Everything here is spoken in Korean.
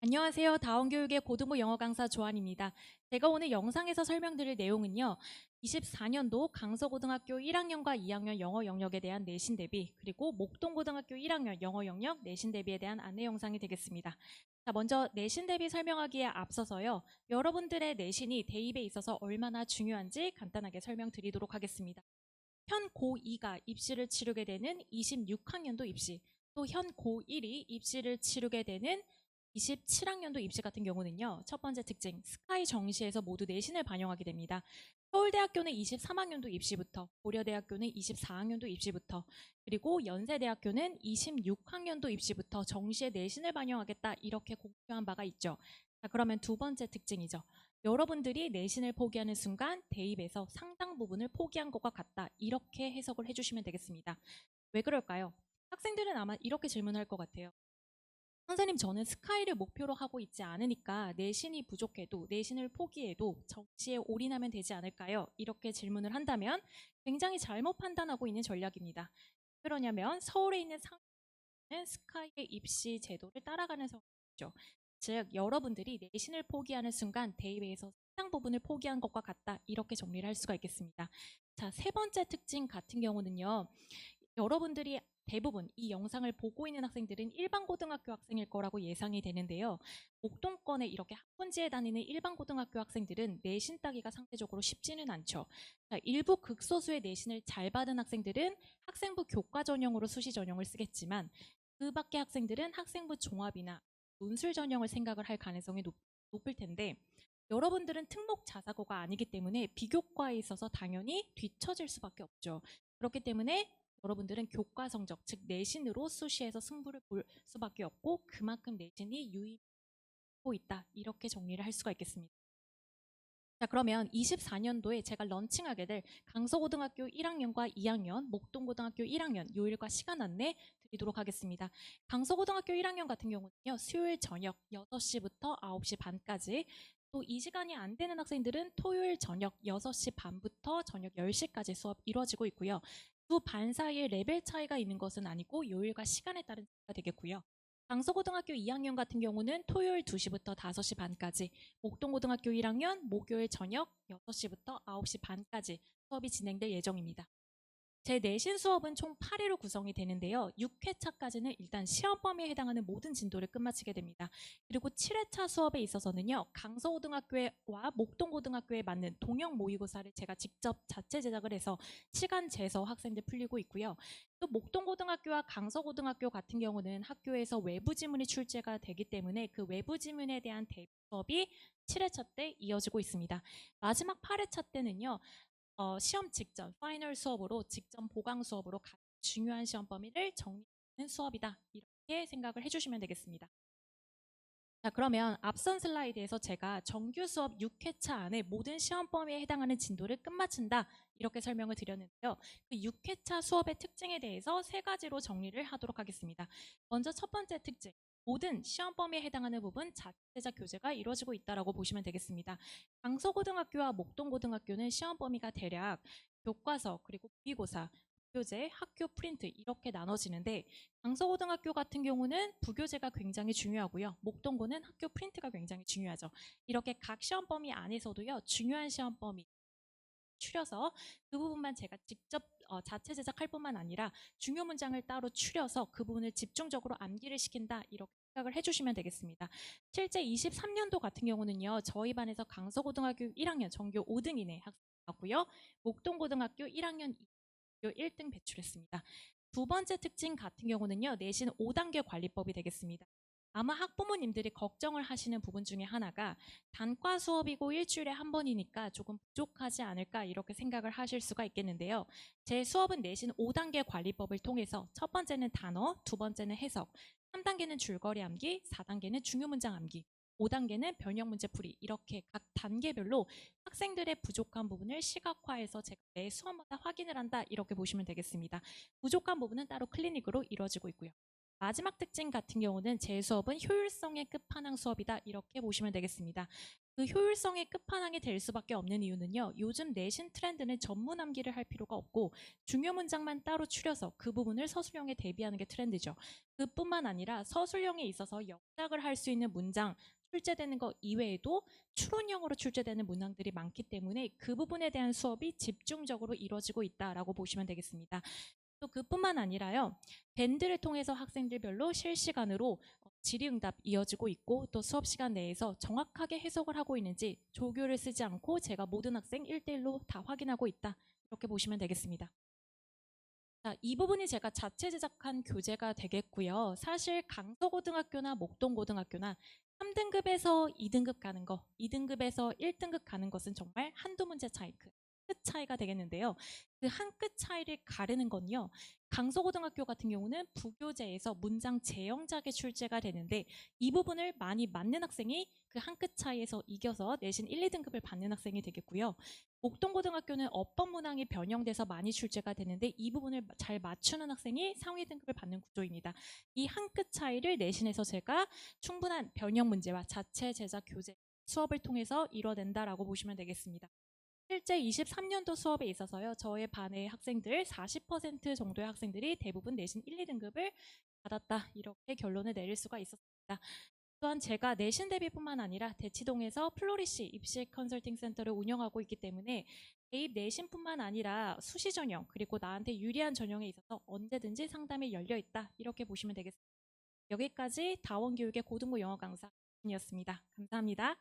안녕하세요. 다원교육의 고등부 영어 강사 조한입니다. 제가 오늘 영상에서 설명드릴 내용은요. 24년도 강서고등학교 1학년과 2학년 영어 영역에 대한 내신 대비, 그리고 목동고등학교 1학년 영어 영역 내신 대비에 대한 안내 영상이 되겠습니다. 자, 먼저 내신 대비 설명하기에 앞서서요. 여러분들의 내신이 대입에 있어서 얼마나 중요한지 간단하게 설명드리도록 하겠습니다. 현 고2가 입시를 치르게 되는 26학년도 입시, 또 현 고1이 입시를 치르게 되는 27학년도 입시 같은 경우는요. 첫 번째 특징, 스카이 정시에서 모두 내신을 반영하게 됩니다. 서울대학교는 23학년도 입시부터, 고려대학교는 24학년도 입시부터, 그리고 연세대학교는 26학년도 입시부터 정시에 내신을 반영하겠다 이렇게 공표한 바가 있죠. 자, 그러면 두 번째 특징이죠. 여러분들이 내신을 포기하는 순간 대입에서 상당 부분을 포기한 것과 같다. 이렇게 해석을 해주시면 되겠습니다. 왜 그럴까요? 학생들은 아마 이렇게 질문할 것 같아요. 선생님, 저는 스카이를 목표로 하고 있지 않으니까 내신이 부족해도 내신을 포기해도 정시에 올인하면 되지 않을까요? 이렇게 질문을 한다면 굉장히 잘못 판단하고 있는 전략입니다. 그러냐면 서울에 있는 상는 스카이의 입시 제도를 따라가는 상황이죠. 즉 여러분들이 내신을 포기하는 순간 대입에서 상당 부분을 포기한 것과 같다. 이렇게 정리를 할 수가 있겠습니다. 자, 세 번째 특징 같은 경우는요. 여러분들이 대부분 이 영상을 보고 있는 학생들은 일반 고등학교 학생일 거라고 예상이 되는데요. 목동권에 이렇게 학군지에 다니는 일반 고등학교 학생들은 내신 따기가 상대적으로 쉽지는 않죠. 자, 일부 극소수의 내신을 잘 받은 학생들은 학생부 교과 전형으로 수시 전형을 쓰겠지만 그 밖의 학생들은 학생부 종합이나 논술 전형을 생각을 할 가능성이 높을 텐데 여러분들은 특목 자사고가 아니기 때문에 비교과에 있어서 당연히 뒤처질 수밖에 없죠. 그렇기 때문에 여러분들은 교과 성적, 즉 내신으로 수시에서 승부를 볼 수밖에 없고 그만큼 내신이 유의하고 있다. 이렇게 정리를 할 수가 있겠습니다. 자, 그러면 24년도에 제가 런칭하게 될 강서고등학교 1학년과 2학년, 목동고등학교 1학년 요일과 시간 안내 드리도록 하겠습니다. 강서고등학교 1학년 같은 경우는요. 수요일 저녁 6시부터 9시 반까지, 또 이 시간이 안 되는 학생들은 토요일 저녁 6시 반부터 저녁 10시까지 수업 이루어지고 있고요. 두 반 사이에 레벨 차이가 있는 것은 아니고 요일과 시간에 따른 차이가 되겠고요. 강서고등학교 2학년 같은 경우는 토요일 2시부터 5시 반까지, 목동고등학교 1학년 목요일 저녁 6시부터 9시 반까지 수업이 진행될 예정입니다. 제 내신 수업은 총 8회로 구성이 되는데요. 6회차까지는 일단 시험 범위에 해당하는 모든 진도를 끝마치게 됩니다. 그리고 7회차 수업에 있어서는요. 강서고등학교와 목동고등학교에 맞는 동형 모의고사를 제가 직접 자체 제작을 해서 시간 재서 학생들 풀리고 있고요. 또 목동고등학교와 강서고등학교 같은 경우는 학교에서 외부 지문이 출제가 되기 때문에 그 외부 지문에 대한 대비 수업이 7회차 때 이어지고 있습니다. 마지막 8회차 때는요. 시험 직전 파이널 수업으로 직전 보강 수업으로 가장 중요한 시험 범위를 정리하는 수업이다. 이렇게 생각을 해주시면 되겠습니다. 자, 그러면 앞선 슬라이드에서 제가 정규 수업 6회차 안에 모든 시험 범위에 해당하는 진도를 끝마친다. 이렇게 설명을 드렸는데요. 그 6회차 수업의 특징에 대해서 세 가지로 정리를 하도록 하겠습니다. 먼저 첫 번째 특징. 모든 시험 범위에 해당하는 부분 자체적 교재가 이루어지고 있다고 보시면 되겠습니다. 강서고등학교와 목동고등학교는 시험 범위가 대략 교과서 그리고 모의고사, 부교재, 학교 프린트 이렇게 나눠지는데 강서고등학교 같은 경우는 부교재가 굉장히 중요하고요. 목동고는 학교 프린트가 굉장히 중요하죠. 이렇게 각 시험 범위 안에서도요. 중요한 시험 범위 추려서 그 부분만 제가 직접 자체 제작할 뿐만 아니라 중요 문장을 따로 추려서 그 부분을 집중적으로 암기를 시킨다. 이렇게 생각을 해주시면 되겠습니다. 실제 23년도 같은 경우는요. 저희 반에서 강서고등학교 1학년 전교 5등이네 학생이 나왔고요. 목동고등학교 1학년 1등 배출했습니다. 두 번째 특징 같은 경우는요. 내신 5단계 관리법이 되겠습니다. 아마 학부모님들이 걱정을 하시는 부분 중에 하나가 단과 수업이고 일주일에 한 번이니까 조금 부족하지 않을까 이렇게 생각을 하실 수가 있겠는데요. 제 수업은 내신 5단계 관리법을 통해서 첫 번째는 단어, 두 번째는 해석, 3단계는 줄거리 암기, 4단계는 중요 문장 암기, 5단계는 변형 문제 풀이 이렇게 각 단계별로 학생들의 부족한 부분을 시각화해서 제가 매 수업마다 확인을 한다 이렇게 보시면 되겠습니다. 부족한 부분은 따로 클리닉으로 이루어지고 있고요. 마지막 특징 같은 경우는 제 수업은 효율성의 끝판왕 수업이다 이렇게 보시면 되겠습니다. 그 효율성의 끝판왕이 될 수밖에 없는 이유는요. 요즘 내신 트렌드는 전문 암기를 할 필요가 없고 중요 문장만 따로 추려서 그 부분을 서술형에 대비하는 게 트렌드죠. 그뿐만 아니라 서술형에 있어서 영작을 할 수 있는 문장 출제되는 것 이외에도 추론형으로 출제되는 문항들이 많기 때문에 그 부분에 대한 수업이 집중적으로 이루어지고 있다라고 보시면 되겠습니다. 또 그뿐만 아니라요. 밴드를 통해서 학생들별로 실시간으로 질의응답 이어지고 있고 또 수업 시간 내에서 정확하게 해석을 하고 있는지 조교를 쓰지 않고 제가 모든 학생 1대1로 다 확인하고 있다. 이렇게 보시면 되겠습니다. 자, 이 부분이 제가 자체 제작한 교재가 되겠고요. 사실 강서고등학교나 목동고등학교나 3등급에서 2등급 가는 거, 2등급에서 1등급 가는 것은 정말 한두 문제 차이, 그 끝 차이가 되겠는데요. 그 한 끗 차이를 가르는 건요. 강서고등학교 같은 경우는 부교재에서 문장 재영작에 출제가 되는데 이 부분을 많이 맞는 학생이 그 한 끗 차이에서 이겨서 내신 1, 2등급을 받는 학생이 되겠고요. 목동고등학교는 어법 문항이 변형돼서 많이 출제가 되는데 이 부분을 잘 맞추는 학생이 상위 등급을 받는 구조입니다. 이 한 끗 차이를 내신에서 제가 충분한 변형 문제와 자체 제작 교재 수업을 통해서 이뤄낸다라고 보시면 되겠습니다. 실제 23년도 수업에 있어서요. 저의 반의 학생들 40% 정도의 학생들이 대부분 내신 1, 2등급을 받았다. 이렇게 결론을 내릴 수가 있었습니다. 또한 제가 내신 대비뿐만 아니라 대치동에서 플로리시 입시 컨설팅 센터를 운영하고 있기 때문에 대입 내신뿐만 아니라 수시 전형 그리고 나한테 유리한 전형에 있어서 언제든지 상담이 열려 있다. 이렇게 보시면 되겠습니다. 여기까지 다원교육의 고등부 영어 강사이었습니다. 감사합니다.